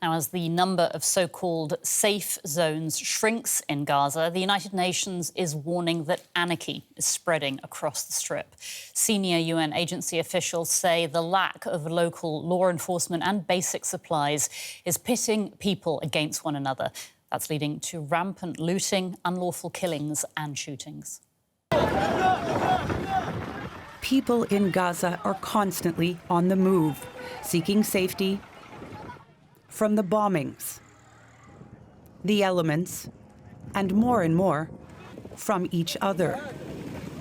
Now, as the number of so-called safe zones shrinks in Gaza, the United Nations is warning that anarchy is spreading across the Strip. Senior UN agency officials say the lack of local law enforcement and basic supplies is pitting people against one another. That's leading to rampant looting, unlawful killings and shootings. People in Gaza are constantly on the move, seeking safety from the bombings, the elements, and more from each other.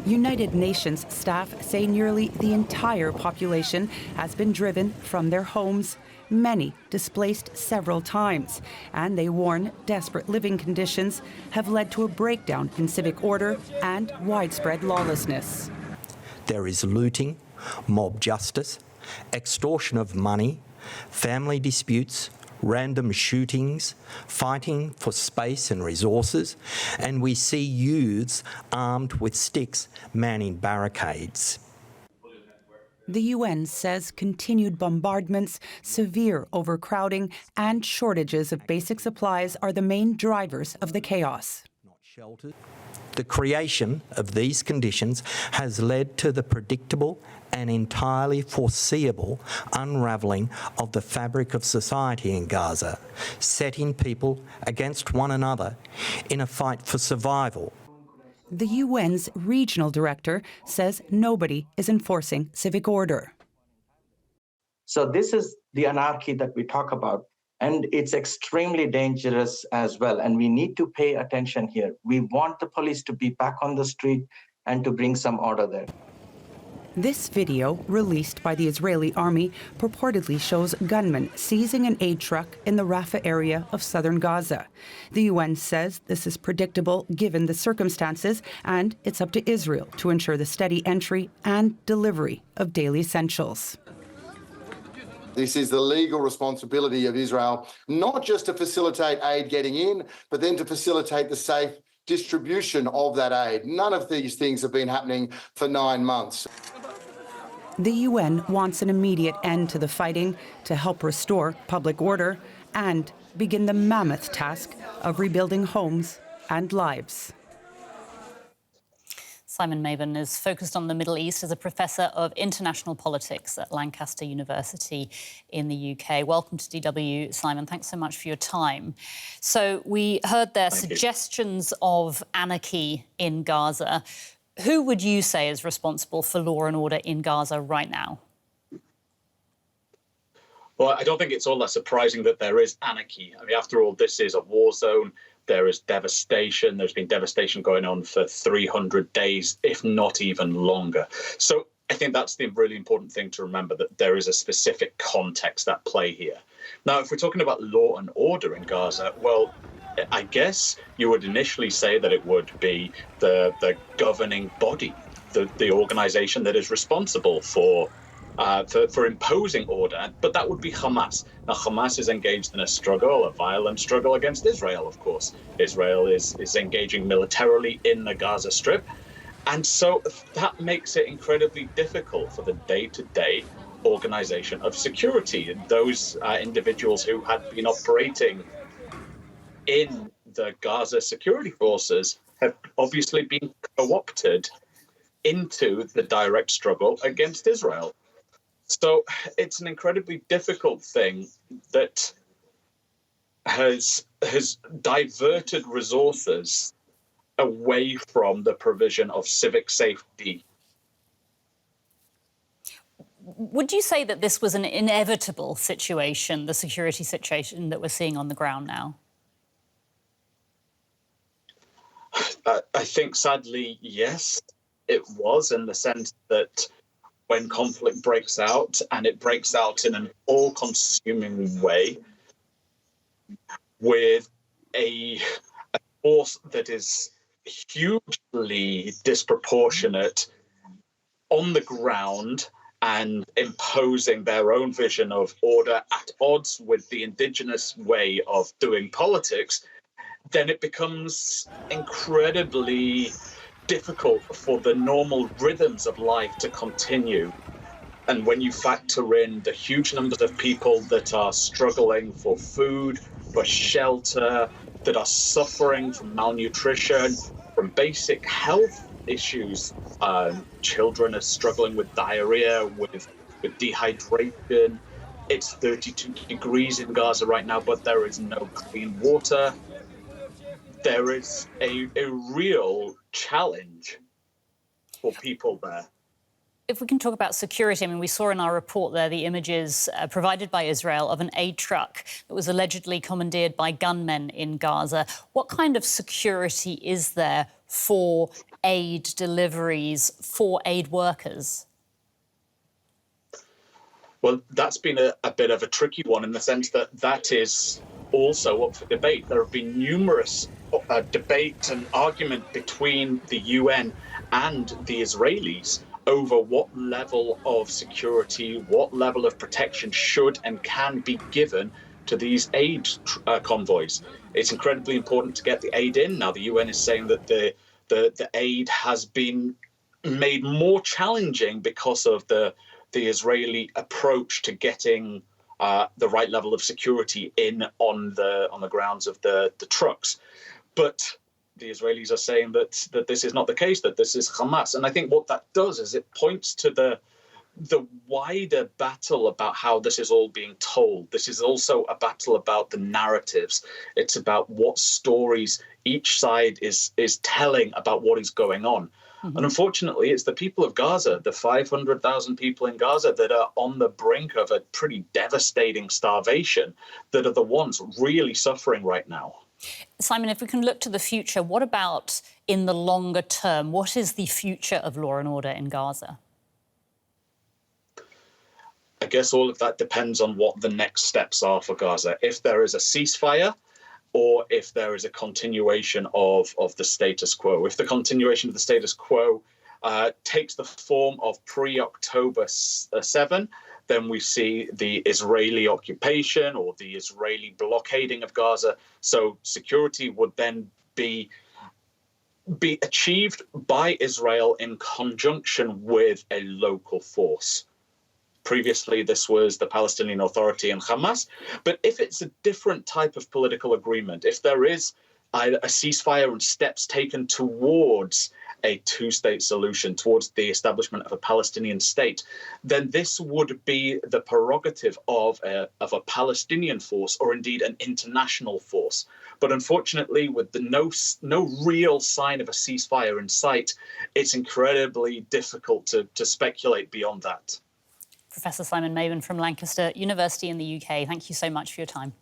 United Nations staff say nearly the entire population has been driven from their homes, many displaced several times, and they warn desperate living conditions have led to a breakdown in civic order and widespread lawlessness. There is looting, mob justice, extortion of money, family disputes, random shootings, fighting for space and resources, and we see youths armed with sticks manning barricades. The UN says continued bombardments, severe overcrowding, and shortages of basic supplies are the main drivers of the chaos. The creation of these conditions has led to the predictable and entirely foreseeable unravelling of the fabric of society in Gaza, setting people against one another in a fight for survival. The UN's regional director says nobody is enforcing civic order. So this is the anarchy that we talk about, and it's extremely dangerous as well, and we need to pay attention here. We want the police to be back on the street and to bring some order there. This video, released by the Israeli army, purportedly shows gunmen seizing an aid truck in the Rafah area of southern Gaza. The UN says this is predictable given the circumstances, and it's up to Israel to ensure the steady entry and delivery of daily essentials. This is the legal responsibility of Israel, not just to facilitate aid getting in, but then to facilitate the safe distribution of that aid. None of these things have been happening for 9 months. The UN wants an immediate end to the fighting to help restore public order and begin the mammoth task of rebuilding homes and lives. Simon Mabon is focused on the Middle East as a professor of international politics at Lancaster University in the UK. Welcome to DW, Simon. Thanks so much for your time. So we heard there suggestions of anarchy in Gaza. Who would you say is responsible for law and order in Gaza right now? Well, I don't think it's all that surprising that there is anarchy. I mean, after all, this is a war zone. There is devastation. There's been devastation going on for 300 days, if not even longer. So I think that's the really important thing to remember, that there is a specific context at play here. Now, if we're talking about law and order in Gaza, well, I guess you would initially say that it would be the governing body, the organization that is responsible for imposing order, but that would be Hamas. Now, Hamas is engaged in a violent struggle against Israel, of course. Israel is engaging militarily in the Gaza Strip, and so that makes it incredibly difficult for the day-to-day organization of security. Those individuals who had been operating in the Gaza security forces have obviously been co-opted into the direct struggle against Israel. So it's an incredibly difficult thing that has diverted resources away from the provision of civic safety. Would you say that this was an inevitable situation, the security situation that we're seeing on the ground now? I think, sadly, yes, it was, in the sense that when conflict breaks out, and it breaks out in an all-consuming way, with a force that is hugely disproportionate on the ground and imposing their own vision of order at odds with the indigenous way of doing politics, then it becomes incredibly difficult for the normal rhythms of life to continue. And when you factor in the huge numbers of people that are struggling for food, for shelter, that are suffering from malnutrition, from basic health issues, children are struggling with diarrhea, with dehydration. It's 32 degrees in Gaza right now, but there is no clean water. There is a real challenge for people there. If we can talk about security, I mean, we saw in our report there the images provided by Israel of an aid truck that was allegedly commandeered by gunmen in Gaza. What kind of security is there for aid deliveries, for aid workers? Well, that's been a bit of a tricky one in the sense that that is also up for debate. There have been numerous debates and argument between the UN and the Israelis over what level of security, what level of protection should and can be given to these aid convoys. It's incredibly important to get the aid in. Now, the UN is saying that the aid has been made more challenging because of the Israeli approach to getting the right level of security in on the grounds of the trucks. But the Israelis are saying that this is not the case, that this is Hamas. And I think what that does is it points to the wider battle about how this is all being told. This is also a battle about the narratives. It's about what stories each side is telling about what is going on. Mm-hmm. And unfortunately, it's the people of Gaza, the 500,000 people in Gaza that are on the brink of a pretty devastating starvation, that are the ones really suffering right now. Simon, if we can look to the future, what about in the longer term? What is the future of law and order in Gaza? I guess all of that depends on what the next steps are for Gaza. If there is a ceasefire, or if there is a continuation of the status quo. If the continuation of the status quo takes the form of pre-October 7, then we see the Israeli occupation or the Israeli blockading of Gaza. So security would then be achieved by Israel in conjunction with a local force. Previously, this was the Palestinian Authority and Hamas. But if it's a different type of political agreement, if there is a ceasefire and steps taken towards a two-state solution, towards the establishment of a Palestinian state, then this would be the prerogative of a Palestinian force, or indeed an international force. But unfortunately, with no real sign of a ceasefire in sight, it's incredibly difficult to speculate beyond that. Professor Simon Mabon from Lancaster University in the UK, thank you so much for your time.